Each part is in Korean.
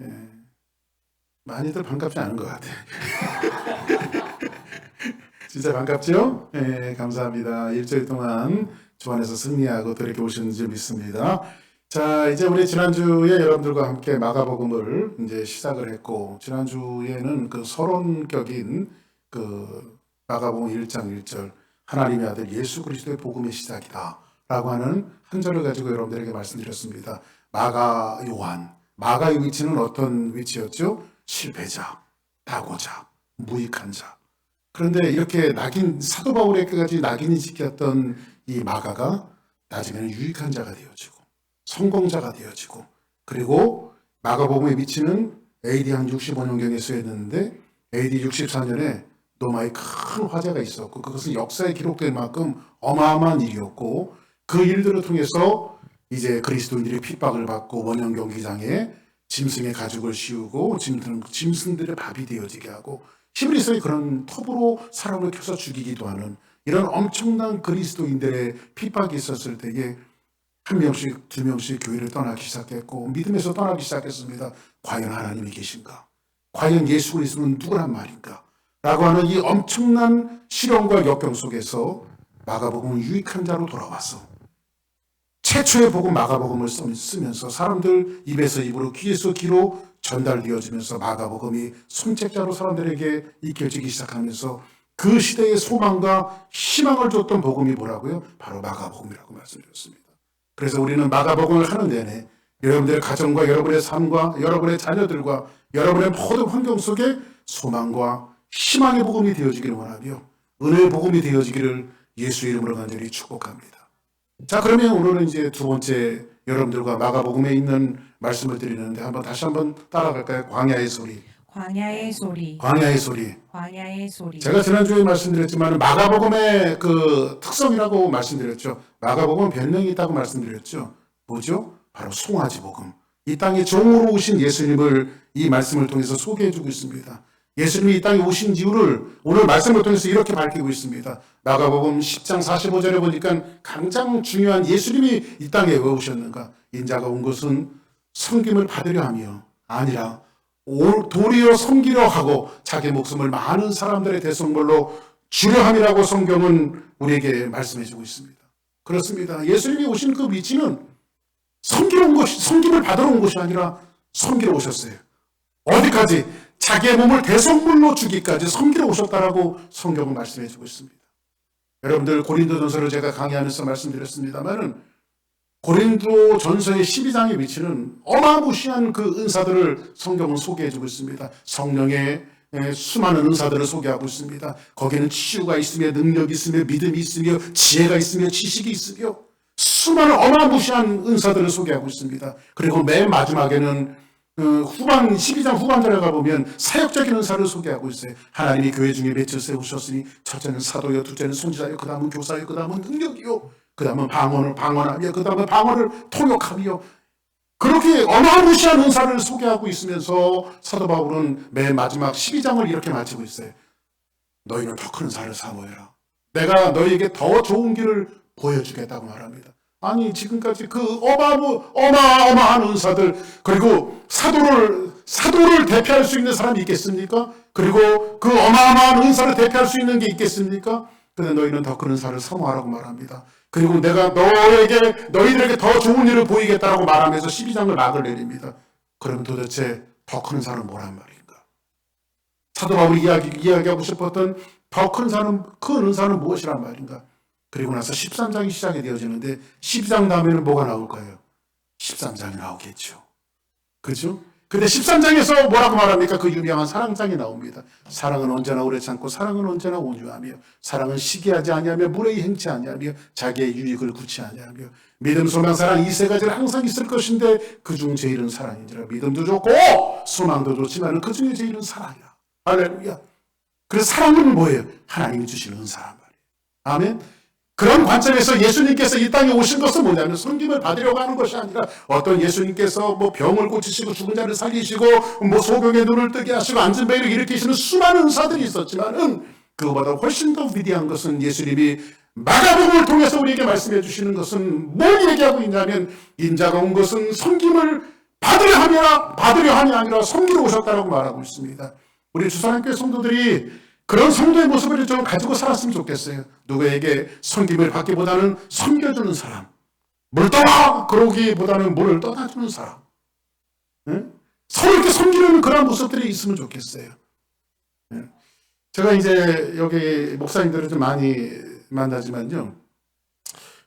예, 많이들 반갑지 않은 것 같아요. 진짜 반갑죠? 예, 감사합니다. 일주일 동안 주 안에서 승리하고 또 이렇게 오신 줄 믿습니다. 자, 이제 우리 지난주에 여러분들과 함께 마가복음을 이제 시작을 했고, 지난주에는 그 서론격인 그 마가복음 1장 1절, 하나님의 아들 예수 그리스도의 복음의 시작이다 라고 하는 한 절을 가지고 여러분들에게 말씀드렸습니다. 마가 요한, 마가의 위치는 어떤 위치였죠? 실패자, 낙오자, 무익한 자. 그런데 이렇게 사도 바울에게까지 낙인이 찍혔던 이 마가가 나중에는 유익한 자가 되어지고 성공자가 되어지고, 그리고 마가복음의 위치는 AD 한 65년경에 쓰였는데 AD 64년에 로마에 큰 화재가 있었고, 그것은 역사에 기록될 만큼 어마어마한 일이었고, 그 일들을 통해서 이제 그리스도인들이 핍박을 받고 원형 경기장에 짐승의 가죽을 씌우고 짐승들의 밥이 되어지게 하고, 히브리서에 그런 톱으로 사람을 켜서 죽이기도 하는 이런 엄청난 그리스도인들의 핍박이 있었을 때에 한 명씩 두 명씩 교회를 떠나기 시작했고 믿음에서 떠나기 시작했습니다. 과연 하나님이 계신가? 과연 예수 그리스도는 누구란 말인가? 라고 하는 이 엄청난 시련과 역경 속에서 마가복음은 유익한 자로 돌아왔어. 최초의 복음 마가복음을 쓰면서 사람들 입에서 입으로 귀에서 귀로 전달되어지면서 마가복음이 손책자로 사람들에게 익혀지기 시작하면서 그 시대의 소망과 희망을 줬던 복음이 뭐라고요? 바로 마가복음이라고 말씀드렸습니다. 그래서 우리는 마가복음을 하는 내내 여러분들의 가정과 여러분의 삶과 여러분의 자녀들과 여러분의 모든 환경 속에 소망과 희망의 복음이 되어지기를 원하며 은혜의 복음이 되어지기를 예수 이름으로 간절히 축복합니다. 자, 그러면 오늘은 이제 두 번째 여러분들과 마가복음에 있는 말씀을 드리는데 다시 한번 따라갈까요? 광야의 소리. 광야의 소리. 광야의 소리. 광야의 소리. 제가 지난주에 말씀드렸지만 마가복음의 그 특성이라고 말씀드렸죠. 마가복음은 변명이 있다고 말씀드렸죠. 뭐죠? 바로 송아지 복음. 이 땅에 종으로 오신 예수님을 이 말씀을 통해서 소개해주고 있습니다. 예수님이 이 땅에 오신 이유를 오늘 말씀을 통해서 이렇게 밝히고 있습니다. 마가복음 10장 45절에 보니까 가장 중요한 예수님이 이 땅에 왜 오셨는가? 인자가 온 것은 섬김을 받으려 하며 아니라 도리어 섬기려 하고 자기 목숨을 많은 사람들의 대성물로 주려 함이라고 성경은 우리에게 말씀해주고 있습니다. 그렇습니다. 예수님이 오신 그 위치는 섬김을 받으러 온 것이 아니라 섬기러 오셨어요. 어디까지? 자기의 몸을 대성물로 주기까지 섬기러 오셨다라고 성경은 말씀해주고 있습니다. 여러분들 고린도전서를 제가 강의하면서 말씀드렸습니다만은 고린도전서의 12장의 위치는 어마무시한 그 은사들을 성경은 소개해주고 있습니다. 성령의 수많은 은사들을 소개하고 있습니다. 거기는 치유가 있으며 능력이 있으며 믿음이 있으며 지혜가 있으며 지식이 있으며 수많은 어마무시한 은사들을 소개하고 있습니다. 그리고 맨 마지막에는 12장 후반절에 가보면 사역적인 은사를 소개하고 있어요. 하나님이 교회 중에 맺혀 세우셨으니 첫째는 사도요, 둘째는 선지자요, 그 다음은 교사요, 그 다음은 능력이요, 그 다음은 방언하며, 그 다음은 방언을 통역하며, 그렇게 어마무시한 은사를 소개하고 있으면서 사도 바울은 맨 마지막 12장을 이렇게 마치고 있어요. 너희는 더 큰 은사를 사모해라. 내가 너희에게 더 좋은 길을 보여주겠다고 말합니다. 아니, 지금까지 그 어마어마한 은사들, 그리고 사도를 대표할 수 있는 사람이 있겠습니까? 그리고 그 어마어마한 은사를 대표할 수 있는 게 있겠습니까? 근데 너희는 더 큰 은사를 사모하라고 말합니다. 그리고 내가 너희들에게 더 좋은 일을 보이겠다라고 말하면서 12장을 막을 내립니다. 그러면 도대체 더 큰 은사는 뭐란 말인가? 사도 바울이 이야기하고 싶었던 더 큰 은사는 무엇이란 말인가? 그리고 나서 13장이 시작이 되어지는데 12장 다음에는 뭐가 나올 거예요? 13장이 나오겠죠. 그죠? 근데 13장에서 뭐라고 말합니까? 그 유명한 사랑장이 나옵니다. 사랑은 언제나 오래 참고 사랑은 언제나 온유하며 사랑은 시기하지 아니하며 무례히 행치 아니하며 자기의 유익을 구치 아니하며 믿음, 소망, 사랑 이 세 가지는 항상 있을 것인데 그중 제일은 사랑이니라. 믿음도 좋고 소망도 좋지만 그중에 제일은 사랑이라. 할렐루야. 그래서 사랑은 뭐예요? 하나님이 주시는 은사란 말이에요. 아멘. 그런 관점에서 예수님께서 이 땅에 오신 것은 뭐냐면 섬김을 받으려고 하는 것이 아니라 어떤 예수님께서 뭐 병을 고치시고 죽은 자를 살리시고 뭐 소경의 눈을 뜨게 하시고 앉은 배 위를 일으키시는 수많은 은사들이 있었지만은 그거보다 훨씬 더 위대한 것은 예수님이 마가복음을 통해서 우리에게 말씀해 주시는 것은 뭘 얘기하고 있냐면 인자가 온 것은 섬김을 받으려 함이 아니라 섬기러 오셨다라고 말하고 있습니다. 우리 주사랑교회 성도들이 그런 성도의 모습을 좀 가지고 살았으면 좋겠어요. 누구에게 섬김을 받기보다는 섬겨주는 사람. 물 떠라! 그러기보다는 물을 떠다주는 사람. 응? 서로 이렇게 섬기는 그런 모습들이 있으면 좋겠어요. 응? 제가 이제 여기 목사님들을 좀 많이 만나지만요.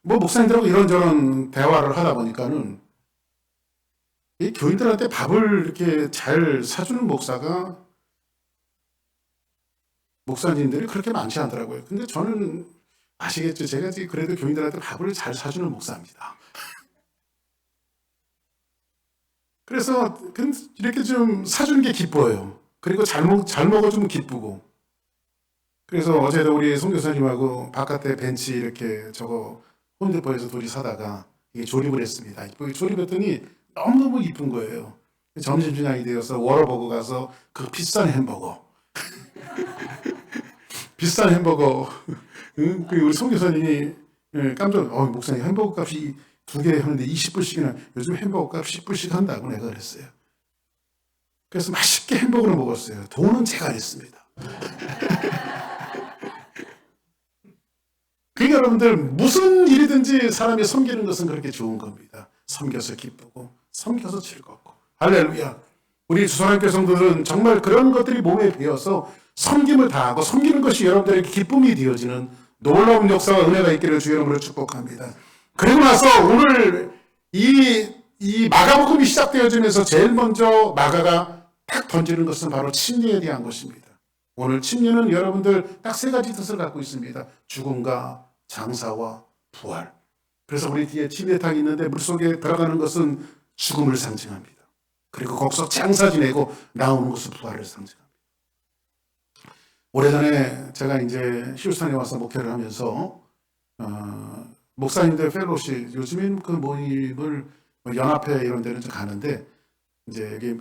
뭐 목사님들하고 이런저런 대화를 하다 보니까는 이 교인들한테 밥을 이렇게 잘 사주는 목사님들이 그렇게 많지 않더라고요. 근데 저는 아시겠죠? 제가 그래도 교인들한테 밥을 잘 사주는 목사입니다. 그래서 이렇게 좀 사주는 게 기뻐요. 그리고 잘 먹어주면 기쁘고. 그래서 어제도 우리 선교사님하고 바깥에 벤치 이렇게 저거 홈데포에서 둘이 사다가 이게 조립을 했습니다. 조립했더니 너무너무 이쁜 거예요. 점심시간이 되어서 워러버거 가서 그 비싼 햄버거. 비싼 햄버거. 응? 우리 선교사님이 깜짝 목사님 햄버거 값이 2개 하는데 20불씩이나 요즘 햄버거 값 10불씩 한다고 내가 그랬어요. 그래서 맛있게 햄버거를 먹었어요. 돈은 제가 냈습니다. 그러니까 여러분들 무슨 일이든지 사람이 섬기는 것은 그렇게 좋은 겁니다. 섬겨서 기쁘고 섬겨서 즐겁고 할렐루야. 우리 주사랑교회 성도들은 정말 그런 것들이 몸에 배어서 섬김을 다하고 섬기는 것이 여러분들에게 기쁨이 되어지는 놀라운 역사와 은혜가 있기를 주의 이름으로 축복합니다. 그리고 나서 오늘 이 마가복음이 시작되어지면서 제일 먼저 마가가 딱 던지는 것은 바로 침례에 대한 것입니다. 오늘 침례는 여러분들 딱 3가지 뜻을 갖고 있습니다. 죽음과 장사와 부활. 그래서 우리 뒤에 침례탕이 있는데 물속에 들어가는 것은 죽음을 상징합니다. 그리고 거기서 장사 지내고 나오는 것은 부활을 상징합니다. 오래전에 제가 이제 휴스턴에 와서 목회를 하면서 목사님들 펠로십, 요즘에는 그 모임을 연합회 이런 데는 좀 가는데 이제 여기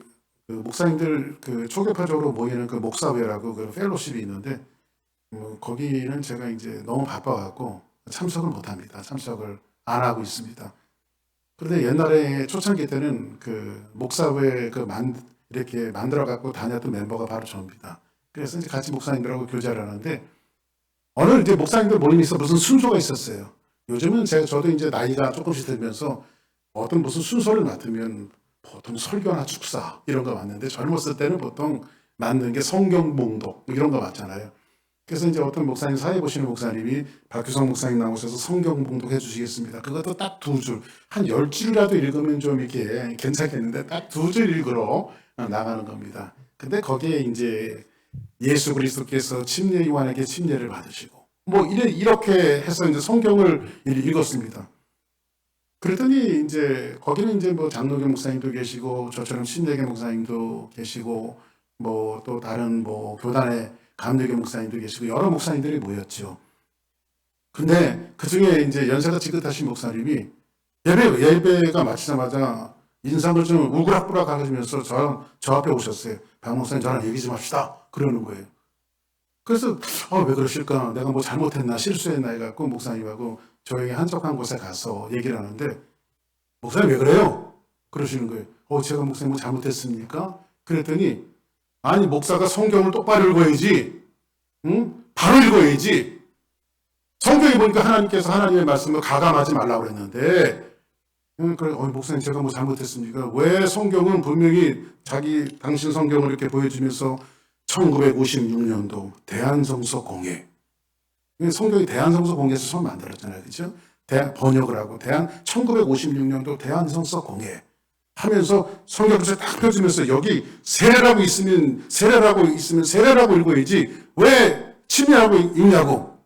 그 목사님들 그 초교파적으로 모이는 그 목사회라고 그 펠로십이 있는데 거기는 제가 이제 너무 바빠갖고 참석을 못합니다. 참석을 안 하고 있습니다. 그런데 옛날에 초창기 때는 그 목사회 이렇게 만들어갖고 다녔던 멤버가 바로 저입니다. 그래서 이제 같이 목사님들하고 교제를 하는데 어느 이제 목사님들 모임이 있어 무슨 순서가 있었어요. 요즘은 저도 이제 나이가 조금씩 들면서 어떤 무슨 순서를 맡으면 보통 설교나 축사 이런 거 맞는데 젊었을 때는 보통 맞는 게 성경 봉독 이런 거 맞잖아요. 그래서 이제 어떤 목사님 사회 보시는 목사님이 박규성 목사님 나오셔서 성경 봉독 해주시겠습니다. 그것도 딱 2줄, 한 10줄이라도 읽으면 좀 이렇게 괜찮겠는데 딱 2줄 읽으러 나가는 겁니다. 근데 거기에 이제 예수 그리스도께서 침례 요한에게 침례를 받으시고 뭐 이렇게 해서 이제 성경을 읽었습니다. 그랬더니 이제 거기는 이제 뭐 장로교 목사님도 계시고 저처럼 신대계 목사님도 계시고 뭐 또 다른 뭐 교단의 감리교 목사님도 계시고 여러 목사님들이 모였죠. 근데 그 중에 이제 연세가 지긋하신 목사님이 예배가 마치자마자 인상을 좀 우그락부락 하시면서 저 앞에 오셨어요. 박 목사님 저랑 얘기 좀 합시다. 그러는 거예요. 그래서 왜 그러실까? 내가 뭐 잘못했나 실수했나 해갖고 목사님하고 조용히 한적한 곳에 가서 얘기를 하는데 목사님 왜 그래요? 그러시는 거예요. 제가 목사님 뭐 잘못했습니까? 그랬더니 아니 목사가 성경을 똑바로 읽어야지. 응? 바로 읽어야지. 성경에 보니까 하나님께서 하나님의 말씀을 가감하지 말라고 그랬는데 그래, 목사님 제가 뭐 잘못했습니까? 왜 성경은 분명히 당신 성경을 이렇게 보여주면서 1956년도 대한성서 공회. 성경이 대한성서 공회에서 처음 만들었잖아요. 그렇죠? 번역을 하고 1956년도 대한성서 공회 하면서 성경을 딱 펴주면서 여기 세례라고 있으면 세례라고 읽어야지 왜 침례라고 읽냐고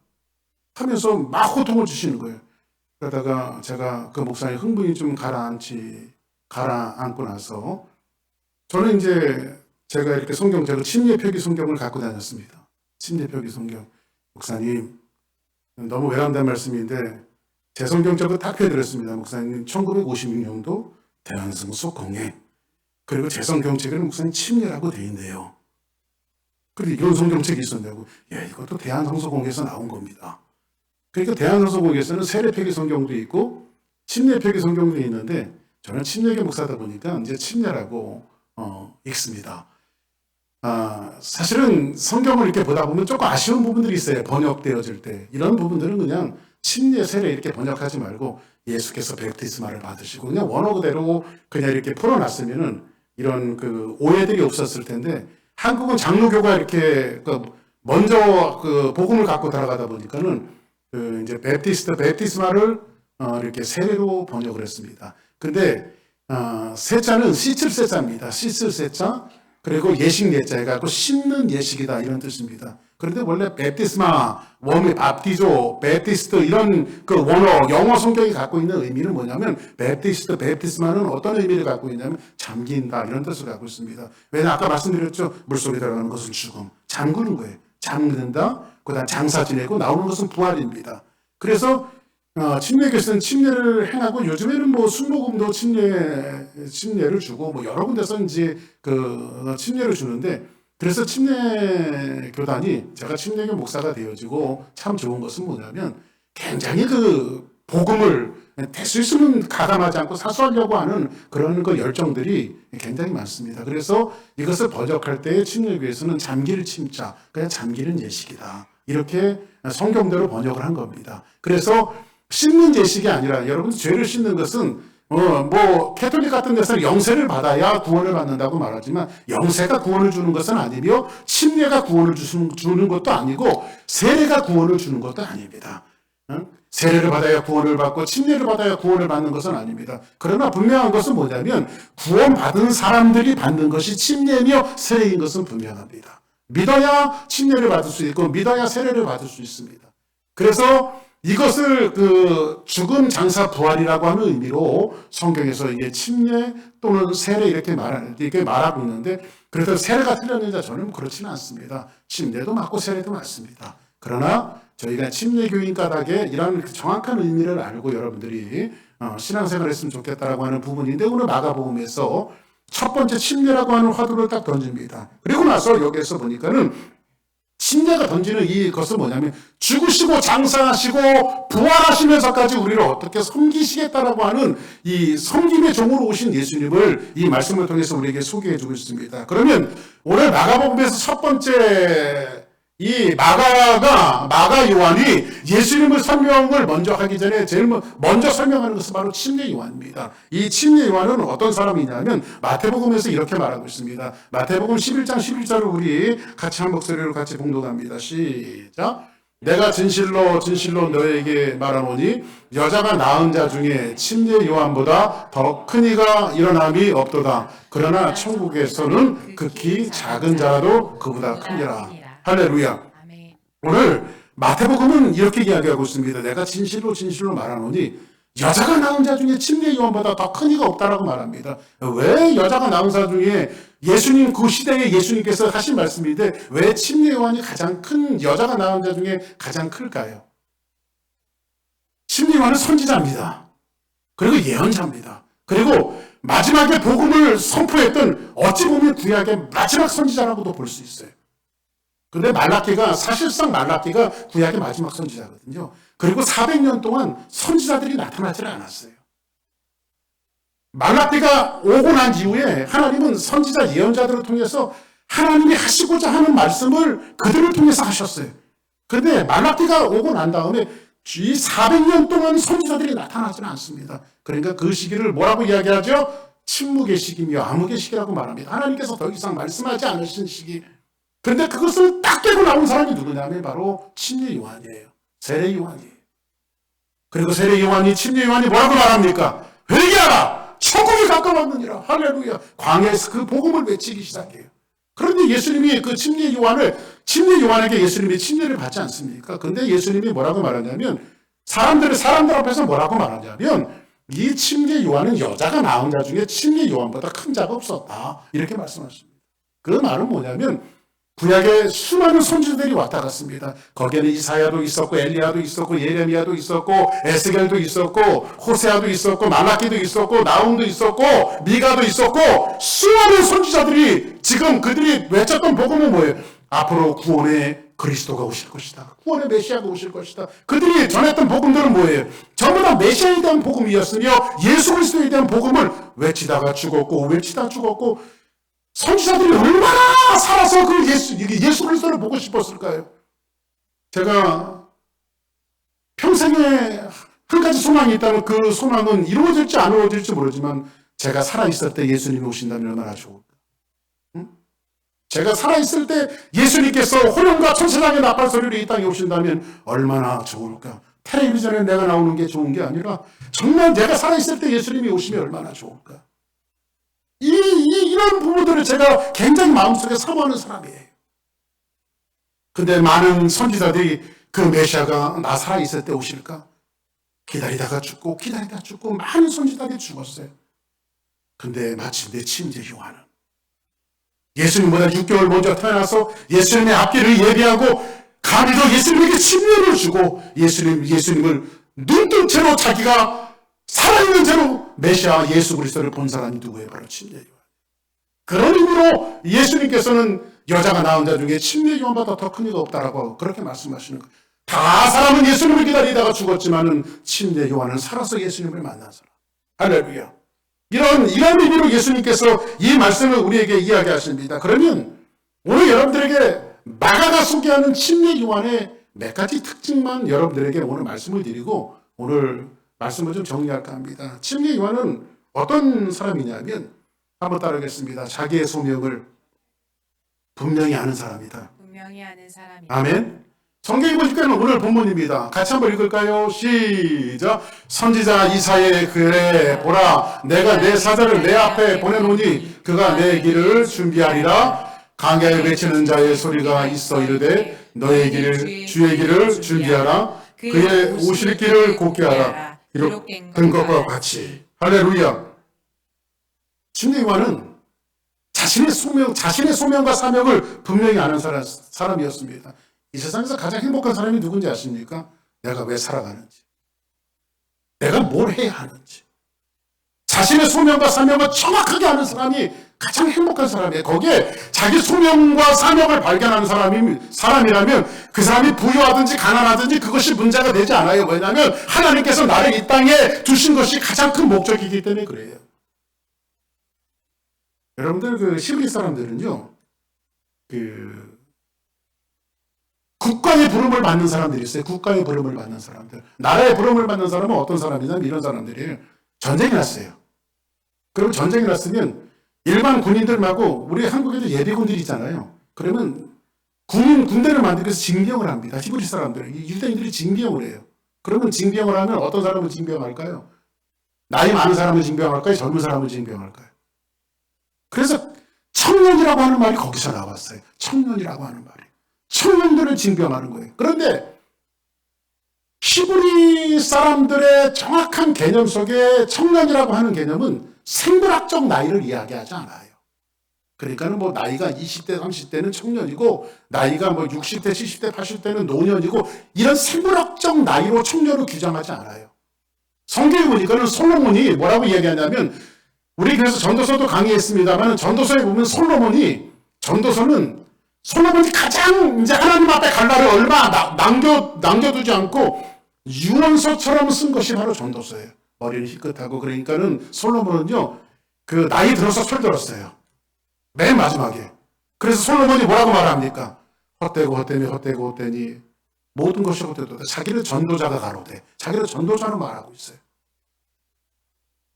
하면서 막 호통을 주시는 거예요. 그러다가 제가 그 목사님 흥분이 좀 가라앉고 나서 저는 이제 제가 이렇게 제가 침례 표기 성경을 갖고 다녔습니다. 침례 표기 성경. 목사님, 너무 외람된 말씀인데, 제 성경 저거 딱 펴드렸습니다. 목사님, 1956년도 대한성서 공회. 그리고 제 성경책에는 목사님 침례라고 돼 있네요. 그리고 이런 성경책이 있었냐고. 이것도 대한성서 공회에서 나온 겁니다. 그러니까 대한성서 공회에서는 세례 표기 성경도 있고, 침례 표기 성경도 있는데, 저는 침례교 목사다 보니까 이제 침례라고 읽습니다. 사실은 성경을 이렇게 보다 보면 조금 아쉬운 부분들이 있어요. 번역되어질 때. 이런 부분들은 그냥 침례 세례 이렇게 번역하지 말고 예수께서 베프티스마를 받으시고 그냥 원어 그대로 그냥 이렇게 풀어놨으면은 이런 그 오해들이 없었을 텐데, 한국은 장로교가 이렇게 먼저 그 복음을 갖고 들어가다 보니까는 그 이제 베프티스마를 이렇게 세례로 번역을 했습니다. 근데 세자는 시칠 세자입니다. 시칠 세자, 그리고 예식 예자 해가지고 씻는 예식이다 이런 뜻입니다. 그런데 원래 베프티스마, 원이 밥티조, 베프티스트 이런 그 원어 영어 성경이 갖고 있는 의미는 뭐냐면 베프티스마는 어떤 의미를 갖고 있냐면 잠긴다 이런 뜻을 갖고 있습니다. 왜냐 아까 말씀드렸죠. 물속에 들어가는 것은 죽음, 잠그는 거예요. 잠그는다. 그다음 장사 지내고 나오는 것은 부활입니다. 그래서 침례교에서는 침례를 행하고 요즘에는 뭐 순복음도 침례를 주고 뭐 여러 군데서 이제 그 침례를 주는데, 그래서 침례교단이 제가 침례교 목사가 되어지고 참 좋은 것은 뭐냐면 굉장히 그 복음을 될 수 있으면 가감하지 않고 사수하려고 하는 그런 그 열정들이 굉장히 많습니다. 그래서 이것을 번역할 때 침례교에서는 잠길 침자, 그냥 잠기는 예식이다. 이렇게 성경대로 번역을 한 겁니다. 그래서 씻는 예식이 아니라, 여러분 죄를 씻는 것은 뭐 캐톨릭 같은 데서는 영세를 받아야 구원을 받는다고 말하지만 영세가 구원을 주는 것은 아니며 침례가 구원을 주는 것도 아니고 세례가 구원을 주는 것도 아닙니다. 세례를 받아야 구원을 받고 침례를 받아야 구원을 받는 것은 아닙니다. 그러나 분명한 것은 뭐냐면 구원받은 사람들이 받는 것이 침례며 세례인 것은 분명합니다. 믿어야 침례를 받을 수 있고 믿어야 세례를 받을 수 있습니다. 그래서 이것을 그 죽음 장사 부활이라고 하는 의미로 성경에서 이게 침례 또는 세례 이렇게 말하고 있는데, 그래서 세례가 틀렸는지 저는 그렇지는 않습니다. 침례도 맞고 세례도 맞습니다. 그러나 저희가 침례교인 까닭에 이런 정확한 의미를 알고 여러분들이 신앙생활을 했으면 좋겠다라고 하는 부분인데, 오늘 마가복음에서 첫 번째 침례라고 하는 화두를 딱 던집니다. 그리고 나서 여기에서 보니까는 침례가 던지는 이것은 뭐냐면 죽으시고 장사하시고 부활하시면서까지 우리를 어떻게 섬기시겠다라고 하는 이 섬김의 종으로 오신 예수님을 이 말씀을 통해서 우리에게 소개해 주고 있습니다. 그러면 오늘 마가복음에서 첫 번째 이 마가 요한이 예수님의 설명을 먼저 하기 전에 제일 먼저 설명하는 것은 바로 침례 요한입니다. 이 침례 요한은 어떤 사람이냐면 마태복음에서 이렇게 말하고 있습니다. 마태복음 11장 11절을 우리 같이 한 목소리로 같이 봉독합니다. 시작. 내가 진실로 너에게 말하노니 여자가 낳은 자 중에 침례 요한보다 더 큰 이가 일어남이 없도다. 그러나 천국에서는 극히 작은 자도 그보다 크니라. 할렐루야. 아멘. 오늘 마태복음은 이렇게 이야기하고 있습니다. 내가 진실로 말하노니 여자가 낳은 자 중에 침례 요한보다 더 큰 이가 없다라고 말합니다. 왜 여자가 낳은 자 중에 예수님 그 시대에 예수님께서 하신 말씀인데 왜 침례 요한이 가장 큰, 여자가 낳은 자 중에 가장 클까요? 침례 요한은 선지자입니다. 그리고 예언자입니다. 그리고 마지막에 복음을 선포했던 어찌 보면 구약의 마지막 선지자라고도 볼 수 있어요. 근데 사실상 말라기가 구약의 마지막 선지자거든요. 그리고 400년 동안 선지자들이 나타나질 않았어요. 말라기가 오고 난 이후에 하나님은 선지자 예언자들을 통해서 하나님이 하시고자 하는 말씀을 그들을 통해서 하셨어요. 그런데 말라기가 오고 난 다음에 이 400년 동안 선지자들이 나타나지는 않습니다. 그러니까 그 시기를 뭐라고 이야기하죠? 침묵의 시기며 암흑의 시기라고 말합니다. 하나님께서 더 이상 말씀하지 않으신 시기. 그런데 그것을 딱 깨고 나온 사람이 누구냐면 바로 침례 요한이에요. 세례 요한이에요. 그리고 세례 요한이, 침례 요한이 뭐라고 말합니까? 회개하라! 천국이 가까웠느니라. 할렐루야. 광야에서 그 복음을 외치기 시작해요. 그런데 예수님이 그 침례 요한에게 예수님이 침례를 받지 않습니까? 그런데 예수님이 뭐라고 말하냐면 사람들 앞에서 뭐라고 말하냐면 이 침례 요한은 여자가 낳은 자 중에 침례 요한보다 큰 자가 없었다. 이렇게 말씀하십니다. 그 말은 뭐냐면 구약에 수많은 선지자들이 왔다 갔습니다. 거기에는 이사야도 있었고 엘리야도 있었고 예레미야도 있었고 에스겔도 있었고 호세아도 있었고 말라기도 있었고 나훔도 있었고 미가도 있었고 수많은 선지자들이 지금 그들이 외쳤던 복음은 뭐예요? 앞으로 구원의 그리스도가 오실 것이다. 구원의 메시아가 오실 것이다. 그들이 전했던 복음들은 뭐예요? 전부 다 메시아에 대한 복음이었으며 예수 그리스도에 대한 복음을 외치다가 죽었고 외치다 죽었고 선지자들이 얼마나 살아서 그 예수 그리스도를 보고 싶었을까요? 제가 평생에 한 가지 소망이 있다면 그 소망은 이루어질지 안 이루어질지 모르지만 제가 살아있을 때 예수님이 오신다면 얼마나 좋을까? 제가 살아있을 때 예수님께서 호령과 천사장의 나팔 소리로 이 땅에 오신다면 얼마나 좋을까? 텔레비전에 내가 나오는 게 좋은 게 아니라 정말 내가 살아있을 때 예수님이 오시면 얼마나 좋을까? 이런 부분들을 제가 굉장히 마음속에 사모하는 사람이에요. 근데 많은 선지자들이 그 메시아가 나 살아있을 때 오실까? 기다리다가 죽고 많은 선지자들이 죽었어요. 근데 마침내 침제 요한은 예수님보다 6개월 먼저 태어나서 예수님의 앞길을 예비하고 감히도 예수님에게 침례를 주고 예수님을 눈뜬 채로 자기가 살아있는 채로 메시아 예수 그리스도를 본 사람이 누구예요? 바로 침례 요한. 그런 의미로 예수님께서는 여자가 낳은 자 중에 침례 요한보다 더 큰 이가 없다라고 그렇게 말씀하시는 거예요. 다 사람은 예수님을 기다리다가 죽었지만은 침례 요한은 살아서 예수님을 만난 사람. 할렐루야. 이런 의미로 예수님께서 이 말씀을 우리에게 이야기하십니다. 그러면 오늘 여러분들에게 마가가 소개하는 침례 요한의 몇 가지 특징만 여러분들에게 오늘 말씀을 드리고 오늘 말씀을 좀 정리할까 합니다. 침례 요한은 어떤 사람이냐면 한번 따르겠습니다. 자기의 소명을 분명히 아는 사람이다. 분명히 아는 사람이다. 아멘. 성경에 보시면 오늘 본문입니다. 같이 한번 읽을까요? 시작. 선지자 이사야의 글에 보라, 내가 내 사자를 내 앞에 보내노니 그가 내 길을 준비하리라. 강야에 외치는 자의 소리가 있어 이르되 너의 길을 주의 길을 준비하라. 그의 오실 길을 곧게 하라. 기록된 것과 같이. 할렐루야. 침례 요한은 자신의 소명과 사명을 분명히 아는 사람이었습니다. 이 세상에서 가장 행복한 사람이 누군지 아십니까? 내가 왜 살아가는지, 내가 뭘 해야 하는지, 자신의 소명과 사명을 정확하게 아는 사람이 가장 행복한 사람이에요. 거기에 자기 소명과 사명을 발견하는 사람이라면 그 사람이 부유하든지 가난하든지 그것이 문제가 되지 않아요. 왜냐하면 하나님께서 나를 이 땅에 두신 것이 가장 큰 목적이기 때문에 그래요. 여러분들 그 히브리 사람들은요, 국가의 부름을 받는 사람들이 있어요. 국가의 부름을 받는 사람들. 나라의 부름을 받는 사람은 어떤 사람이냐면 이런 사람들이에요. 전쟁이 났어요. 그럼 전쟁이 났으면 일반 군인들 말고 우리 한국에도 예비군들이 있잖아요. 그러면 군대를 만들기 위해서 징병을 합니다. 히브리 사람들. 유대인들이 징병을 해요. 그러면 징병을 하면 어떤 사람을 징병할까요? 나이 많은 사람을 징병할까요? 젊은 사람을 징병할까요? 그래서 청년이라고 하는 말이 거기서 나왔어요. 청년이라고 하는 말이. 청년들을 징병하는 거예요. 그런데 히브리 사람들의 정확한 개념 속에 청년이라고 하는 개념은 생물학적 나이를 이야기하지 않아요. 그러니까는 뭐 나이가 20대, 30대는 청년이고 나이가 뭐 60대, 70대, 80대는 노년이고 이런 생물학적 나이로 청년을 규정하지 않아요. 성경에 보니까는 솔로몬이 뭐라고 이야기하냐면 우리 그래서 전도서도 강의했습니다만 전도서에 보면 솔로몬이 가장 이제 하나님 앞에 갈 날을 얼마 남겨두지 않고 유언서처럼 쓴 것이 바로 전도서예요. 머리를 희끗하고 그러니까는 솔로몬은요 그 나이 들어서 철들었어요. 맨 마지막에. 그래서 솔로몬이 뭐라고 말합니까? 헛되니 모든 것이 헛되도다. 자기를 전도자가 가로되 자기를 전도자로 말하고 있어요.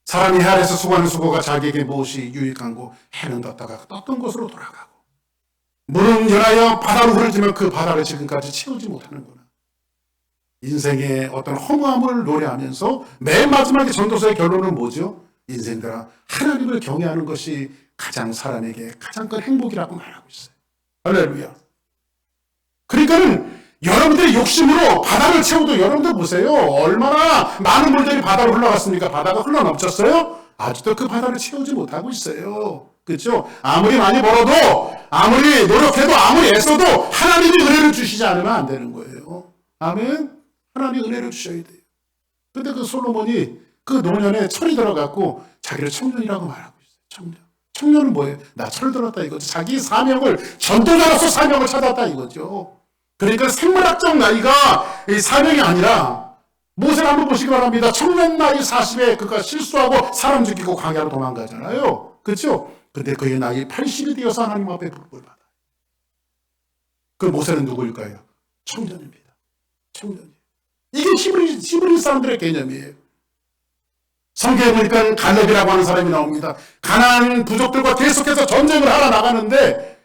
사람이 해 아래서 수고하는 수고가 자기에게 무엇이 유익한고 해는 떴다가 떴던 곳으로 돌아가고 물은 연하여 바다로 흐르지만 그 바다를 지금까지 채우지 못하는구나. 인생의 어떤 허무함을 노래하면서 맨 마지막에 전도서의 결론은 뭐죠? 인생들아 하나님을 경외하는 것이 가장 사람에게 가장 큰 행복이라고 말하고 있어요. 할렐루야. 그러니까는 여러분들의 욕심으로 바다를 채워도 여러분들 보세요. 얼마나 많은 물들이 바다로 흘러갔습니까? 바다가 흘러넘쳤어요? 아직도 그 바다를 채우지 못하고 있어요. 그렇죠? 아무리 많이 벌어도 아무리 노력해도 아무리 애써도 하나님이 은혜를 주시지 않으면 안 되는 거예요. 아멘. 하나님이 은혜를 주셔야 돼요. 근데 그 솔로몬이 그 노년에 철이 들어갔고 자기를 청년이라고 말하고 있어요. 청년은 뭐예요? 나 철 들었다 이거죠. 자기 사명을 전도자로서 사명을 찾았다 이거죠. 그러니까 생물학적 나이가 이 사명이 아니라 모세를 한번 보시기 바랍니다. 청년 나이 40에 그가 실수하고 사람 죽이고 광야로 도망가잖아요. 그렇죠? 근데 그의 나이 80이 되어서 하나님 앞에 부름을 받아요. 그 모세는 누구일까요? 청년입니다. 청년이에요. 이게 히브리 사람들의 개념이에요. 성경에 보니까 갈렙이라고 하는 사람이 나옵니다. 가나안 부족들과 계속해서 전쟁을 하러 나가는데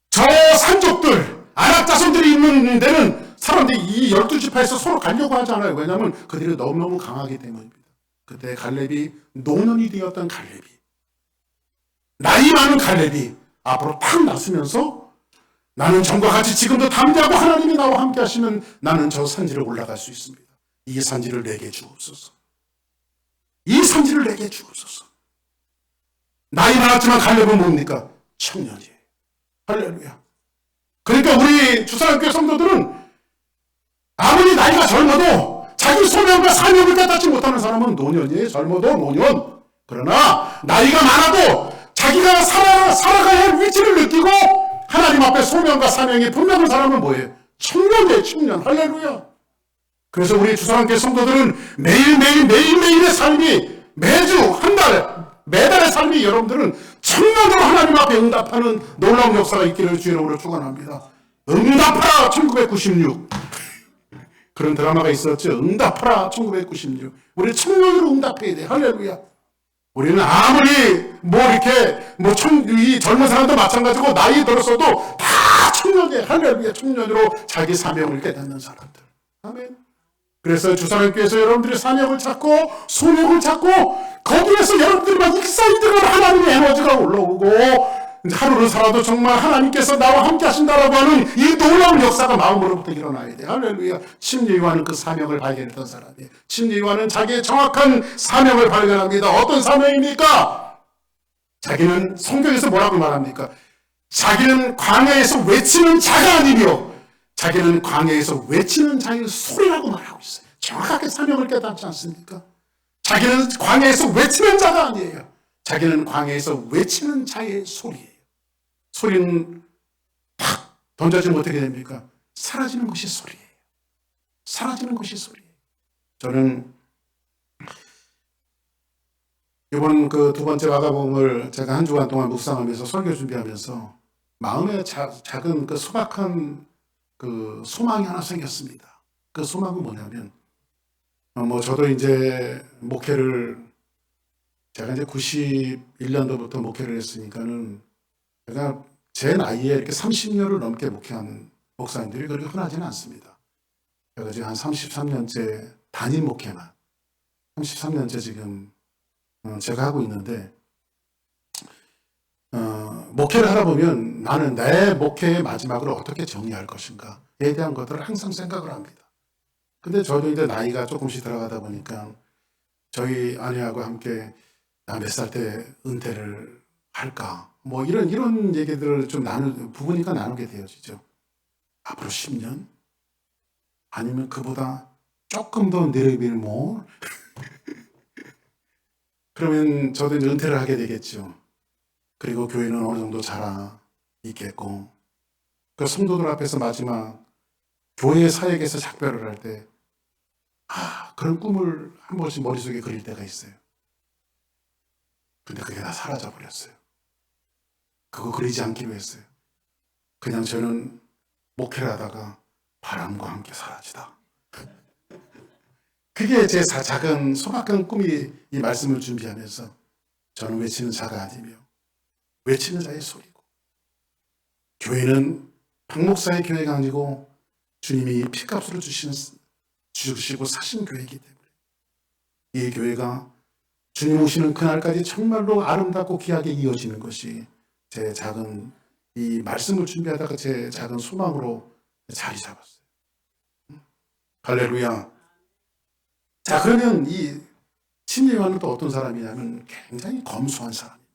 저 산족들, 아낙 자손들이 있는 데는 사람들이 이 12지파에서 서로 가려고 하잖아요. 왜냐하면 그들이 너무너무 강하기 때문입니다. 그때 갈렙이 노년이 되었던 갈렙이, 나이 많은 갈렙이 앞으로 탁 나서면서 나는 전과 같이 지금도 담대하고 하나님이 나와 함께 하시면 나는 저 산지를 올라갈 수 있습니다. 이 산지를 내게 주옵소서. 이 산지를 내게 주옵소서. 나이 많았지만 갈렙은 뭡니까? 청년이에요. 할렐루야. 그러니까 우리 주사랑교회 성도들은 아무리 나이가 젊어도 자기 소명과 사명을 깨닫지 못하는 사람은 노년이에요. 젊어도 노년. 그러나 나이가 많아도 자기가 살아가야 할 위치를 느끼고 하나님 앞에 소명과 사명이 분명한 사람은 뭐예요? 청년이에요. 청년. 할렐루야. 그래서 우리 주사랑교회 성도들은 매일매일의 삶이 매주 한 달, 매달의 삶이 여러분들은 청년으로 하나님 앞에 응답하는 놀라운 역사가 있기를 주의 이름으로 축원합니다. 응답하라 1996 그런 드라마가 있었죠. 응답하라 1996. 우리 청년으로 응답해야 돼. 할렐루야. 우리는 아무리 이 젊은 사람도 마찬가지고 나이 들었어도 다 청년이에요. 할렐루야. 청년으로 자기 사명을 깨닫는 사람들. 아멘. 그래서 주사랑교회에서 여러분들이 사명을 찾고 소명을 찾고 거기에서 여러분들이 막 익사이드가 하나님의 에너지가 올라오고 하루를 살아도 정말 하나님께서 나와 함께 하신다라고 하는 이 놀라운 역사가 마음으로부터 일어나야 돼. 할렐루야. 심리와는 그 사명을 발견했던 사람이에요. 심리와는 자기의 정확한 사명을 발견합니다. 어떤 사명입니까? 자기는 성경에서 뭐라고 말합니까? 자기는 광야에서 외치는 자가 아니며 자기는 광야에서 외치는 자의 소리라고 말하고 있어요. 정확하게 사명을 깨닫지 않습니까? 자기는 광야에서 외치는 자가 아니에요. 자기는 광야에서 외치는 자의 소리예요. 소리는 팍 던져지면 어떻게 됩니까? 사라지는 것이 소리예요. 사라지는 것이 소리예요. 저는 이번 그 두 번째 마가복음을 제가 한 주간 동안 묵상하면서 설교 준비하면서 마음에 작은 그 소박한 그 소망이 하나 생겼습니다. 그 소망은 뭐냐면 저도 이제 제가 이제 91년도부터 목회를 했으니까는 제가 제 나이에 이렇게 30년을 넘게 목회하는 목사님들이 그렇게 흔하지는 않습니다. 제가 지금 한 33년째 단임 목회만 33년째 지금 제가 하고 있는데 목회를 하다 보면 나는 내 목회의 마지막으로 어떻게 정리할 것인가에 대한 것들을 항상 생각을 합니다. 근데 저도 이제 나이가 조금씩 들어가다 보니까 저희 아내하고 함께 나 몇 살 때 은퇴를 할까? 뭐 이런 얘기들을 좀 부부니까 나누게 되어지죠. 앞으로 10년? 아니면 그보다 조금 더 내려밀모? 그러면 저도 이제 은퇴를 하게 되겠죠. 그리고 교회는 어느 정도 자라 있겠고, 그 성도들 앞에서 마지막 교회 사역에서 작별을 할 때, 그런 꿈을 한 번씩 머릿속에 그릴 때가 있어요. 근데 그게 다 사라져 버렸어요. 그거 그리지 않기로 했어요. 그냥 저는 목회를 하다가 바람과 함께 사라지다. 그게 제 작은 소박한 꿈이 이 말씀을 준비하면서 저는 외치는 자가 아니며 외치는 자의 소리고, 교회는 박 목사의 교회가 아니고 주님이 피값으로 주시고 사신 교회이기 때문에 이 교회가 주님 오시는 그날까지 정말로 아름답고 귀하게 이어지는 것이 제 작은 이 말씀을 준비하다가 제 작은 소망으로 자리 잡았어요. 할렐루야. 자, 그러면 이 심리와는 또 어떤 사람이냐면 굉장히 검소한 사람입니다.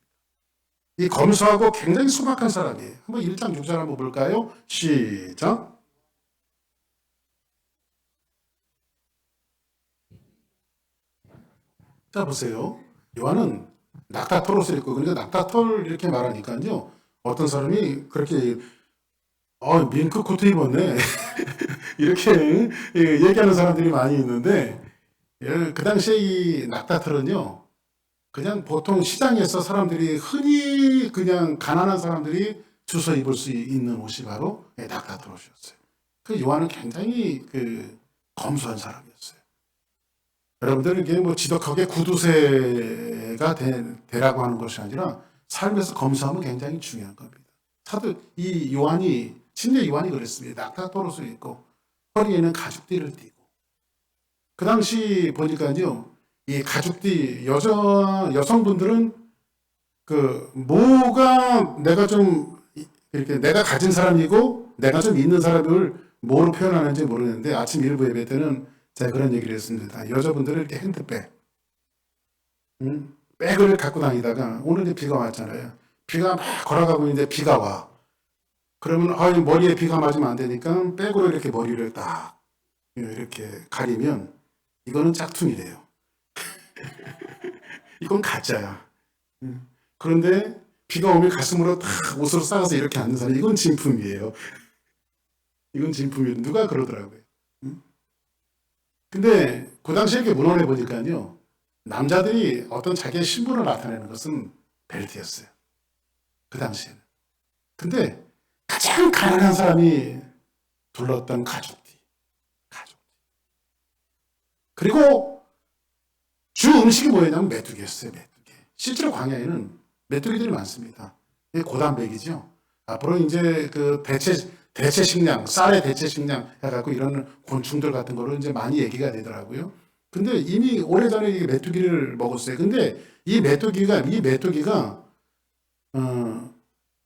이 검소하고 굉장히 소박한 사람이에요. 한번 1장 6절 한번 볼까요? 시작. 자, 보세요. 요한은 낙타털옷을 입고, 그러니까 낙타털 이렇게 말하니까요. 어떤 사람이 그렇게 밍크 코트 입었네. 이렇게 얘기하는 사람들이 많이 있는데, 그 당시에 이 낙타털은요, 그냥 보통 시장에서 사람들이 흔히 그냥 가난한 사람들이 주워 입을 수 있는 옷이 바로 낙타털 옷이었어요. 그 요한은 굉장히 검소한 사람이었어요. 여러분들 이게 뭐 지독하게 구두쇠가 되라고 하는 것이 아니라 삶에서 검소함은 굉장히 중요한 겁니다. 사도 이 요한이 침례 요한이 그랬습니다. 낙타털 옷을 입고 허리에는 가죽띠를 띠고 그 당시 보니까요 이 가죽띠 여성분들은 뭐가 내가 좀 이렇게 내가 가진 사람이고 내가 좀 있는 사람을 뭐로 표현하는지 모르는데 아침 일부 예배 때는 제가 그런 얘기를 했습니다. 여자분들은 이렇게 핸드백, 백을 갖고 다니다가 오늘 이제 비가 왔잖아요. 비가 막 걸어가고 있는데 비가 와. 그러면 머리에 비가 맞으면 안 되니까 백으로 이렇게 머리를 딱 이렇게 가리면 이거는 짝퉁이래요. 이건 가짜야. 그런데 비가 오면 가슴으로 딱 옷으로 싸가서 이렇게 앉는 사람 이건 진품이에요. 이건 진품이에요. 누가 그러더라고요. 근데 그 당시에 이렇게 문헌에 보니까요. 남자들이 어떤 자기의 신분을 나타내는 것은 벨트였어요. 그 당시에는. 근데 가장 가난한 사람이 둘렀던 가죽띠. 그리고 주 음식이 뭐였냐면 메뚜기였어요. 메뚜기. 실제로 광야에는 메뚜기들이 많습니다. 이게 고단백이죠. 앞으로 이제 대체 식량, 쌀의 대체 식량 해갖고 이런 곤충들 같은 거로 이제 많이 얘기가 되더라고요. 근데 이미 오래전에 이 메뚜기를 먹었어요. 근데 이 메뚜기가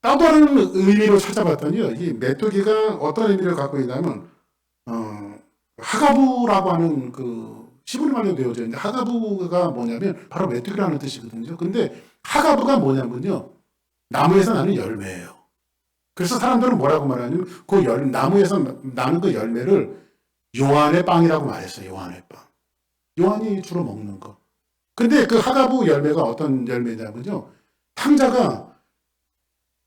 또 다른 의미로 찾아봤더니요. 이 메뚜기가 어떤 의미를 갖고 있냐면 하가부라고 하는 히브리 말로 되어져 있는데 하가부가 뭐냐면 바로 메뚜기라는 뜻이거든요. 근데 하가부가 뭐냐면요. 나무에서 나는 열매예요. 그래서 사람들은 뭐라고 말하냐면 나무에서 나는 그 열매를 요한의 빵이라고 말했어요. 요한의 빵. 요한이 주로 먹는 거. 근데 그 하가부 열매가 어떤 열매냐면요. 탕자가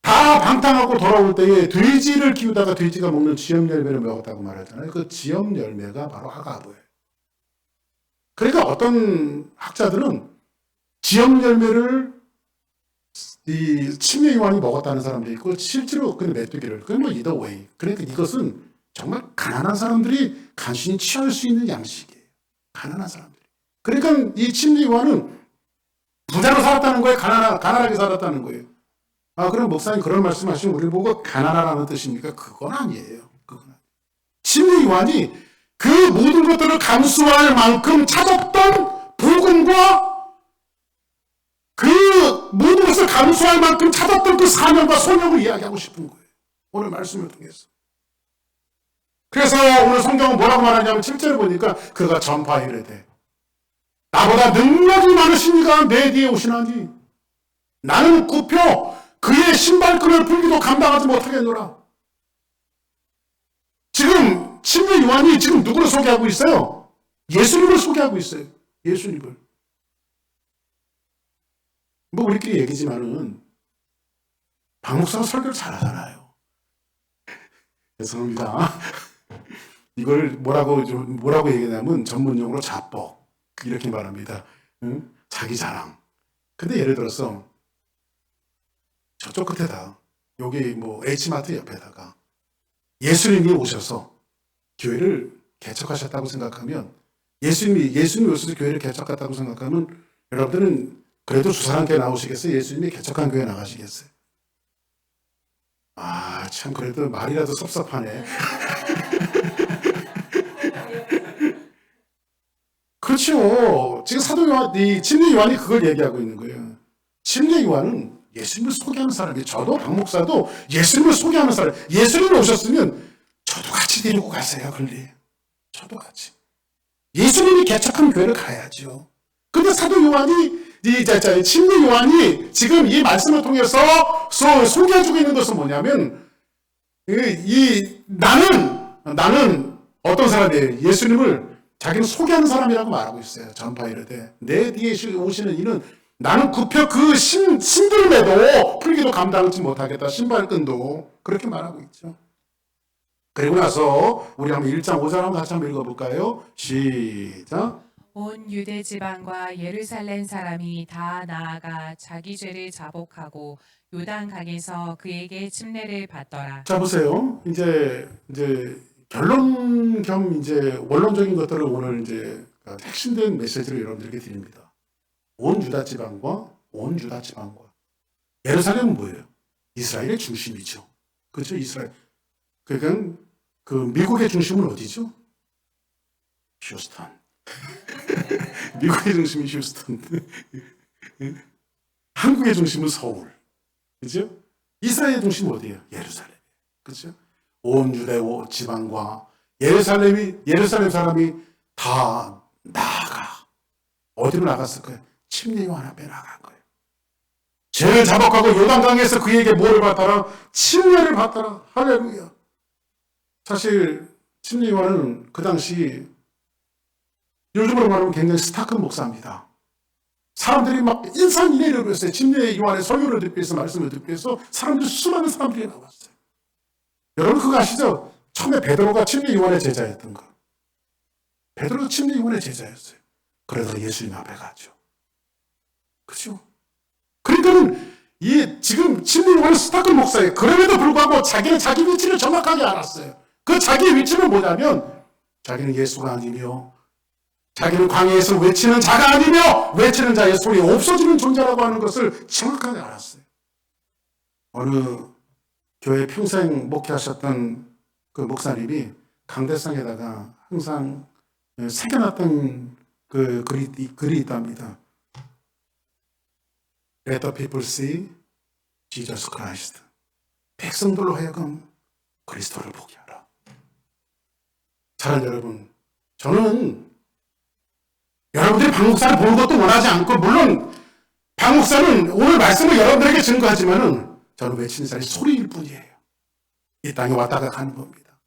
다 방탕하고 돌아올 때에 돼지를 키우다가 돼지가 먹는 지엽 열매를 먹었다고 말하잖아요. 그 지엽 열매가 바로 하가부예요. 그러니까 어떤 학자들은 지엽 열매를 이 침례 요한이 먹었다는 사람도 있고 실제로 그 메뚜기를 뭐 either way. 그러니까 이것은 정말 가난한 사람들이 간신히 취할 수 있는 양식이에요. 가난한 사람들이. 그러니까 이 침례 요한은 부자로 살았다는 거예요. 가난하게 살았다는 거예요. 그럼 목사님 그런 말씀하시면 우리를 보고 가난하라는 뜻입니까? 그건 아니에요. 침례 요한이 그 모든 것들을 감수할 만큼 찾았던 복음과 그 모든 것을 감수할 만큼 찾았던 그 사명과 소명을 이야기하고 싶은 거예요. 오늘 말씀을 통해서. 그래서 오늘 성경은 뭐라고 말하냐면 7절에 보니까 그가 전파에 이르되 나보다 능력이 많으시니가 내 뒤에 오시나니 나는 굽혀 그의 신발끈을 풀기도 감당하지 못하겠노라. 지금 침례 요한이 지금 누구를 소개하고 있어요? 예수님을 소개하고 있어요. 예수님을. 뭐 우리끼리 얘기지만은 박 목사가 설교를 잘하잖아요. 죄송합니다. 이걸 뭐라고 얘기하냐면 전문용어로 자뻑 이렇게 말합니다. 응? 자기 자랑. 근데 예를 들어서 저쪽 끝에다 여기 뭐 H마트 옆에다가 예수님이 오셔서 교회를 개척하셨다고 생각하면 예수님이 오셔서 교회를 개척했다고 생각하면 여러분들은 그래도 주사랑교회 나오시겠어요? 예수님이 개척한 교회 나가시겠어요? 참 그래도 말이라도 섭섭하네. 그렇죠. 지금 사도 요한, 침례 요한이 그걸 얘기하고 있는 거예요. 침례 요한은 예수님을 소개하는 사람이에요. 저도 박 목사도 예수님을 소개하는 사람. 예수님이 오셨으면 저도 같이 데리고 가세요. 저도 같이. 예수님이 개척한 교회를 가야죠. 근데 사도 요한이 침례 요한이 지금 이 말씀을 통해서 소개해주고 있는 것은 뭐냐면 나는 어떤 사람이에요? 예수님을 자기는 소개하는 사람이라고 말하고 있어요. 전파에 이르되 내 뒤에 오시는 이는 나는 굽혀 그 신들매도 풀기도 감당하지 못하겠다. 신발끈도 그렇게 말하고 있죠. 그리고 나서 우리 한번 1장 5절 한번 같이 한번 읽어볼까요? 시작. 온 유대 지방과 예루살렘 사람이 다 나아가 자기 죄를 자복하고 요단 강에서 그에게 침례를 받더라. 자 보세요. 이제 결론 겸 이제 원론적인 것들을 오늘 이제 핵심된 메시지를 여러분들에게 드립니다. 온 유다 지방과 예루살렘은 뭐예요? 이스라엘의 중심이죠. 그렇죠? 이스라엘. 그러니까 그 미국의 중심은 어디죠? 휴스턴. 미국의 중심이 휴스턴. 한국의 중심은 서울. 그죠? 이스라엘의 중심은 어디예요? 예루살렘. 그죠? 온 유대 지방과 예루살렘 사람이 다 나아가. 어디로 나갔을까요? 침례 요한 앞에 나간 거예요. 죄를 자복하고 요단강에서 그에게 뭐를 받더라? 침례를 받더라. 할렐루야. 사실 침례 요한은 그 당시 요즘으로 말하면 굉장히 스타크 목사입니다. 사람들이 막 인산인해를 했어요. 침례 요한의 설교를 듣기 위해서, 말씀을 듣기 위해서 수많은 사람들이 나왔어요. 여러분 그거 아시죠? 처음에 베드로가 침례 요한의 제자였던 거. 베드로가 침례 요한의 제자였어요. 그래서 예수님 앞에 가죠. 그렇죠? 그러니까는 지금 침례 요한은 스타크 목사예요. 그럼에도 불구하고 자기는 자기 위치를 정확하게 알았어요. 그 자기의 위치는 뭐냐면 자기는 예수가 아니며 자기는 광야에서 외치는 자가 아니며 외치는 자의 소리에 없어지는 존재라고 하는 것을 정확하게 알았어요. 어느 교회 평생 목회하셨던 그 목사님이 강대상에다가 항상 새겨놨던 그 글이 있답니다. Let the people see Jesus Christ. 백성들로 하여금 그리스도를 보게 하라. 사랑하는 여러분, 저는 여러분들이 박목사를 보는 것도 원하지 않고, 물론 박목사는 오늘 말씀을 여러분들에게 증거하지만은 저는 외치는 자리 소리일 뿐이에요. 이 땅에 왔다가 가는 겁니다.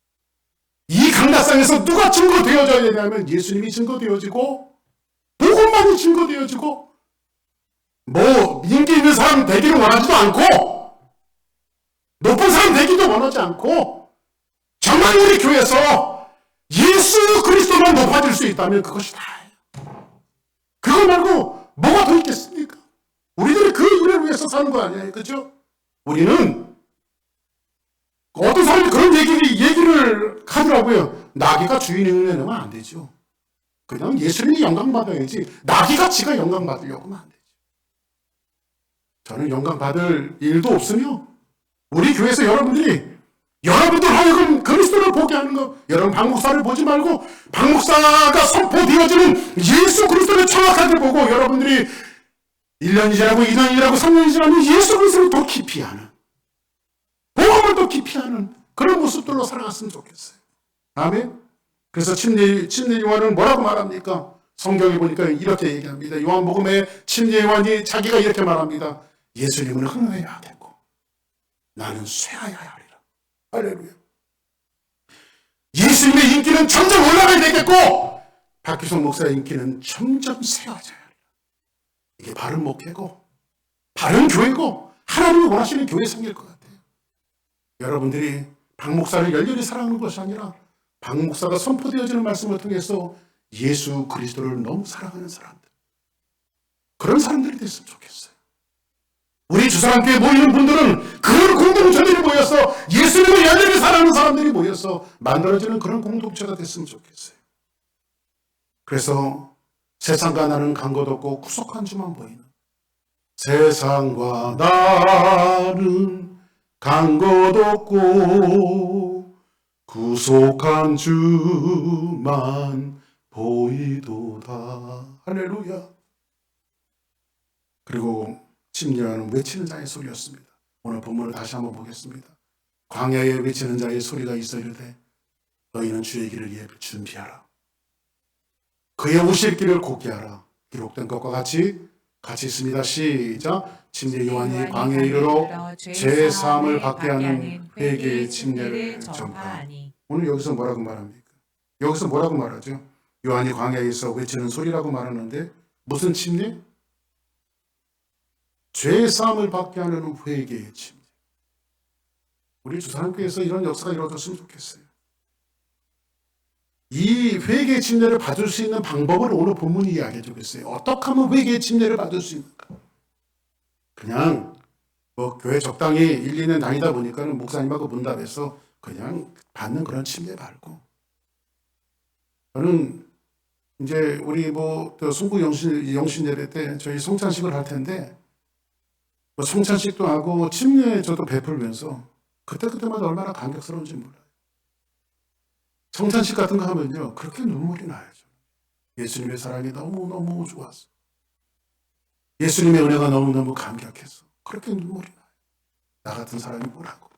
이 강다상에서 누가 증거되어져야 되냐면 예수님이 증거되어지고 복음만이 증거되어지고 뭐 인기 있는 사람 되기를 원하지도 않고 높은 사람 되기도 원하지 않고 정말 우리 교회에서 예수 그리스도만 높아질 수 있다면 그것이 다예요. 그거 말고 뭐가 더 있겠습니까? 우리들이 그 일을 위해서 사는 거 아니에요. 그죠? 우리는 어떤 사람이 그런 얘기를 하더라고요. 나귀가 주인 흉내내면 안 되죠. 그냥 예수님이 영광받아야지 나귀가 지가 영광받으려고 하면 안 되죠. 저는 영광받을 일도 없으며 우리 교회에서 여러분들 하여금 그리스도를 보게 하는 것, 여러분 박목사를 보지 말고 박목사가 선포되어지는 예수 그리스도를 정확하게 보고 여러분들이 1년이 지나고 2년이 지나고 3년이 지나면 예수 그리스도를 더 깊이 하는, 복음을 더 깊이 하는 그런 모습들로 살아갔으면 좋겠어요. 아멘. 그래서 침례 요한은 뭐라고 말합니까? 성경에 보니까 이렇게 얘기합니다. 요한복음에 침례 요한이 자기가 이렇게 말합니다. 예수님은 흥해야 되고 나는 쇠하여야 하리라. 할렐루야. 예수님의 인기는 점점 올라가야 되겠고 박규성 목사의 인기는 점점 세워져야 하리라. 이게 바른 목회고 바른 교회고 하나님이 원하시는 교회 생길 것 같아요. 여러분들이 박 목사를 열렬히 사랑하는 것이 아니라 박 목사가 선포되어지는 말씀을 통해서 예수 그리스도를 너무 사랑하는 사람들, 그런 사람들이 됐으면 좋겠어요. 우리 주사랑교회 모이는 분들은 그런 공동체들이 모여서 예수님을 열렬히 사랑하는 사람들이 모여서 만들어지는 그런 공동체가 됐으면 좋겠어요. 그래서 세상과 나는 간 것 없고 구속한 주만 보이는, 세상과 나는 간 것 없고 구속한 주만 보이도다. 할렐루야. 그리고 침례하는 외치는 자의 소리였습니다. 오늘 본문을 다시 한번 보겠습니다. 광야에 외치는 자의 소리가 있어 이르되 너희는 주의 길을 준비하라. 그의 오실 길을 곧게 하라. 기록된 것과 같이 있습니다. 시작. 침례 요한이 광야에 이르러 제 사함을 받게 하는 회개의 침례를 전파하니. 오늘 여기서 뭐라고 말합니까? 여기서 뭐라고 말하죠? 요한이 광야에서 외치는 소리라고 말하는데 무슨 침례? 죄 사함을 받게 하는 회개의 침례. 우리 주사랑교회에서 이런 역사가 이루어졌으면 좋겠어요. 이 회개의 침례를 받을 수 있는 방법을 오늘 본문이 이야기해 주고 있어요. 어떻게 하면 회개의 침례를 받을 수 있는가? 그냥 뭐 교회 적당히 1, 2년 다니다 보니까는 목사님하고 문답해서 그냥 받는 그런 침례 말고, 저는 이제 우리 뭐또 순국 영신 예배 때 저희 성찬식을 할 텐데, 뭐 성찬식도 하고 침례 저도 베풀면서 그때마다 얼마나 감격스러운지 몰라요. 성찬식 같은 거 하면요, 그렇게 눈물이 나요. 예수님의 사랑이 너무너무 좋았어. 예수님의 은혜가 너무너무 감격했어. 그렇게 눈물이 나요. 나 같은 사람이 뭐라고?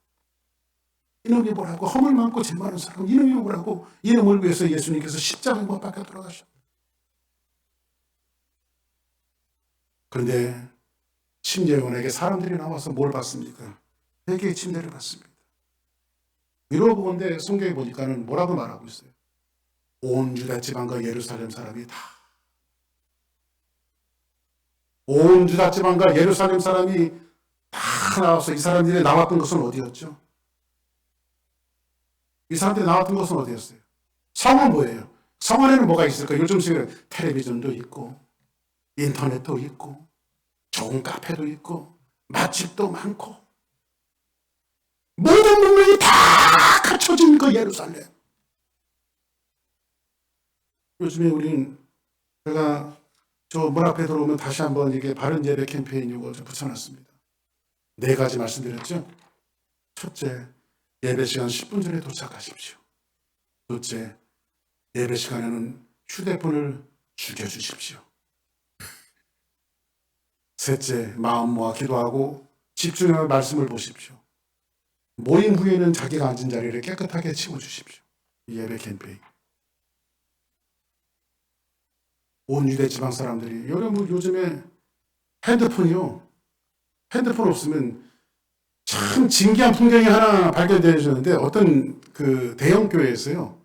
이놈이 뭐라고? 허물 많고 죄 많은 사람 이놈이 뭐라고? 이놈을 위해서 예수님께서 십자가에 못 박혀 돌아가셨다. 그런데 침례요원에게 사람들이 나와서 뭘 받습니까? 회개의 침례를 받습니다. 위로 보건대 성경에 보니까는 뭐라고 말하고 있어요? 온 유다 지방과 예루살렘 사람이 다, 온 유다 지방과 예루살렘 사람이 다 나와서, 이 사람들이 나왔던 것은 어디였죠? 이 사람들이 나왔던 것은 어디였어요? 성은 뭐예요? 성 안에는 뭐가 있을까? 요즘 시간에 텔레비전도 있고, 인터넷도 있고, 좋은 카페도 있고, 맛집도 많고, 모든 문명이 다 갖춰진 그 예루살렘. 요즘에 우린, 제가 저 문 앞에 들어오면 다시 한번 이게 바른 예배 캠페인 이거 붙여놨습니다. 4가지 말씀드렸죠? 첫째, 예배 시간 10분 전에 도착하십시오. 둘째, 예배 시간에는 휴대폰을 죽여주십시오. 셋째, 마음 모아 기도하고 집중하며 말씀을 보십시오. 모임 후에는 자기가 앉은 자리를 깨끗하게 치워주십시오. 이 예배 캠페인. 온 유대 지방 사람들이, 여러분 요즘에 핸드폰이요, 핸드폰 없으면 참 진기한 풍경이 하나 발견되어졌는데, 어떤 그 대형 교회에서요,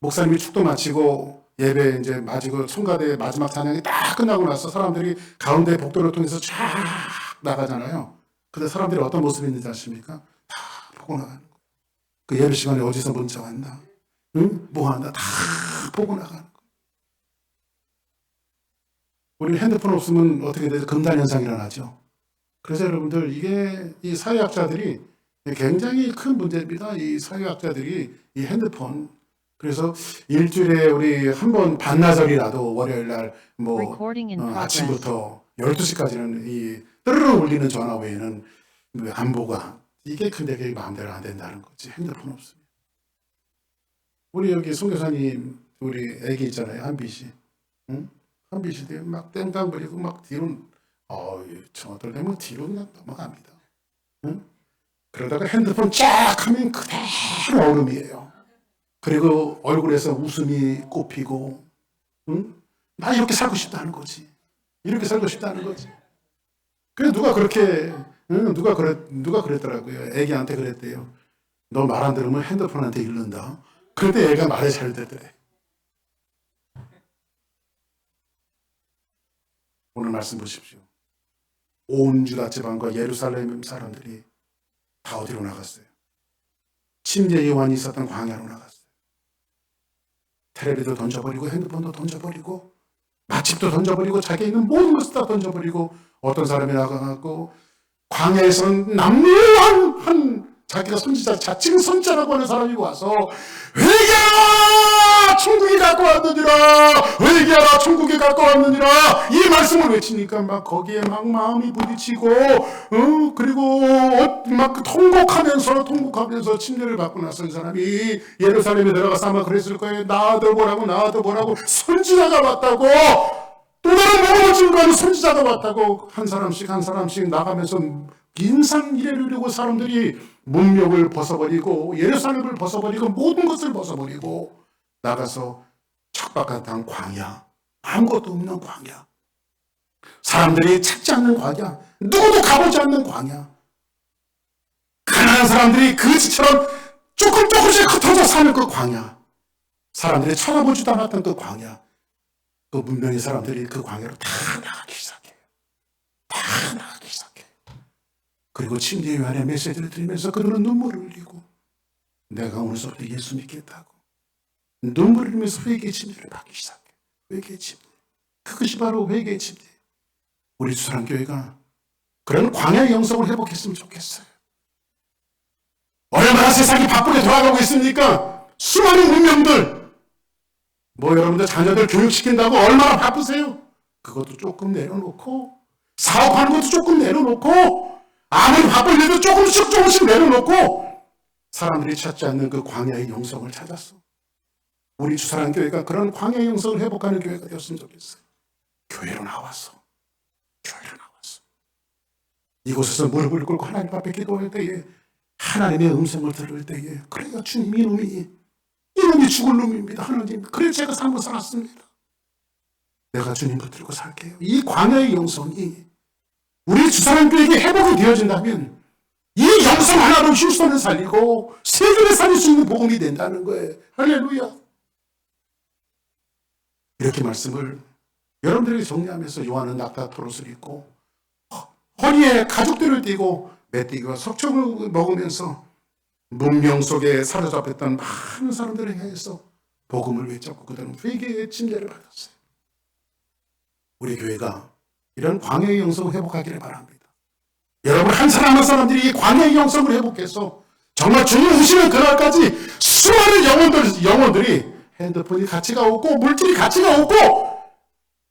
목사님이 축도 마치고 예배 이제 마치고 성가대 마지막 찬양이 딱 끝나고 나서 사람들이 가운데 복도를 통해서 쫙 나가잖아요. 근데 사람들이 어떤 모습이 있는지 아십니까? 다 보고 나가는 거예요. 그 예배 시간에 어디서 문자 왔나? 응? 뭐 한다? 다 보고 나가는 거예요. 우리 핸드폰 없으면 어떻게 되죠? 금단 현상이 일어나죠. 그래서 여러분들, 이게 이 사회학자들이 굉장히 큰 문제입니다. 이 사회학자들이 이 핸드폰, 그래서 일주일에 우리 한 번 반나절이라도 월요일 날 뭐 아침부터 12시까지는 이 뜨르르 울리는 전화 외에는 안보가, 이게 근데 그게 마음대로 안 된다는 거지. 핸드폰 없으면. 우리 여기 선교사님 우리 애기 있잖아요. 한비 씨. 응? 한비 씨 막 땡깡 부리고 막 뒤로, 저들 되면 뒤로 그냥 넘어갑니다. 응? 그러다가 핸드폰 쫙 하면 그대로 얼음이에요. 그리고 얼굴에서 웃음이 꽃피고, 응? 나 이렇게 살고 싶다는 거지. 이렇게 살고 싶다는 거지. 그래서 누가 그렇게, 누가 그랬더라고요. 애기한테 그랬대요. 너 말 안 들으면 핸드폰한테 잃는다. 그런데 애가 말이 잘 되더래. 오늘 말씀 보십시오. 온 유다 지방과 예루살렘 사람들이 다 어디로 나갔어요? 침례 요한이 있었던 광야로 나갔어요. 텔레비도 던져버리고 핸드폰도 던져버리고 맛집도 던져버리고 자기 있는 모든 것을 다 던져버리고, 어떤 사람이 나가고 광야에서는 남루한 한 자기가 선지자, 자칭 선지자라고 하는 사람이 와서 회개하라 천국이 가까웠느니라, 회개하라 천국이 가까웠느니라, 이 말씀을 외치니까 막 거기에 막 마음이 부딪히고, 그리고 막 통곡하면서 침례를 받고 나서 이 사람이 예루살렘에 들어가서 아마 그랬을 거예요. 나도 보라고 선지자가 왔다고, 또 다른 복음을 증거하는 선지자가 왔다고, 한 사람씩 나가면서 인상 이래려고 사람들이 문명을 벗어버리고 예루살렘을 벗어버리고 모든 것을 벗어버리고 나가서 척박한 땅 광야, 아무것도 없는 광야, 사람들이 찾지 않는 광야, 누구도 가보지 않는 광야, 가난한 사람들이 그지처럼 조금씩 흩어져 사는 그 광야, 사람들이 쳐다보지도 않았던 그 광야, 그 문명의 사람들이 그 광야로 다 나가기 시작해요. 다 나가기 시작해요. 그리고 침례 요한의 메시지를 들으면서 그들은 눈물을 흘리고, 내가 오늘서부터 예수 믿겠다고, 눈물을 흘리면서 회개의 침례를 받기 시작해요. 회개의 침례. 그것이 바로 회개의 침례. 우리 주사랑교회가 그런 광야의 영성을 회복했으면 좋겠어요. 얼마나 세상이 바쁘게 돌아가고 있습니까? 수많은 운명들. 여러분들 자녀들 교육시킨다고 얼마나 바쁘세요? 그것도 조금 내려놓고, 사업하는 것도 조금 내려놓고, 아무리 바쁠 일도 조금씩 내려놓고, 사람들이 찾지 않는 그 광야의 영성을 찾았어. 우리 주사랑교회가 그런 광야의 영성을 회복하는 교회가 되었으면 좋겠어요. 교회로 나왔어. 이곳에서 무릎을 꿇고 하나님 앞에 기도할 때에 하나님의 음성을 들을 때에 그래요 주님 이놈이 죽을 놈입니다 하나님. 그래 제가 삶을 살았습니다. 내가 주님 붙들고 살게요. 이 광야의 영성이 우리 주사랑교회에게 회복이 되어진다면 이 영성 하나로 휴스턴을 살리고 세계를 살릴 수 있는 복음이 된다는 거예요. 할렐루야. 이렇게 말씀을 여러분들에게 정리하면서 요한은 낙타 토롯을 입고 허리에 가죽들을 띠고 메뚜기와 석청을 먹으면서 문명 속에 사로잡혔던 많은 사람들을 향해서 복음을 외쳤고 그들은 회개의 침례를 받았어요. 우리 교회가 이런 광야의 영성을 회복하기를 바랍니다. 여러분 한 사람 한 사람들이 이 광야의 영성을 회복해서 정말 주님 오시는 그날까지 수많은 영혼들이 핸드폰이 가치가 없고 물질이 가치가 없고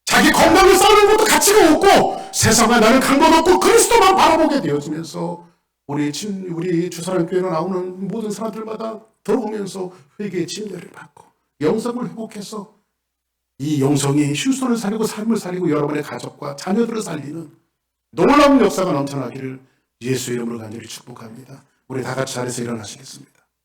자기 건강을 쌓는 것도 가치가 없고 세상에 나는 간 것 없고 그리스도만 바라보게 되어지면서 우리 주사랑교회로 나오는 모든 사람들마다 들어오면서 회개의 침례를 받고 영성을 회복해서 이 영성이 휴손을 살리고 삶을 살리고 여러분의 가족과 자녀들을 살리는 놀라운 역사가 넘쳐나기를 예수 이름으로 간절히 축복합니다. 우리 다 같이 자리에서 일어나시겠습니다.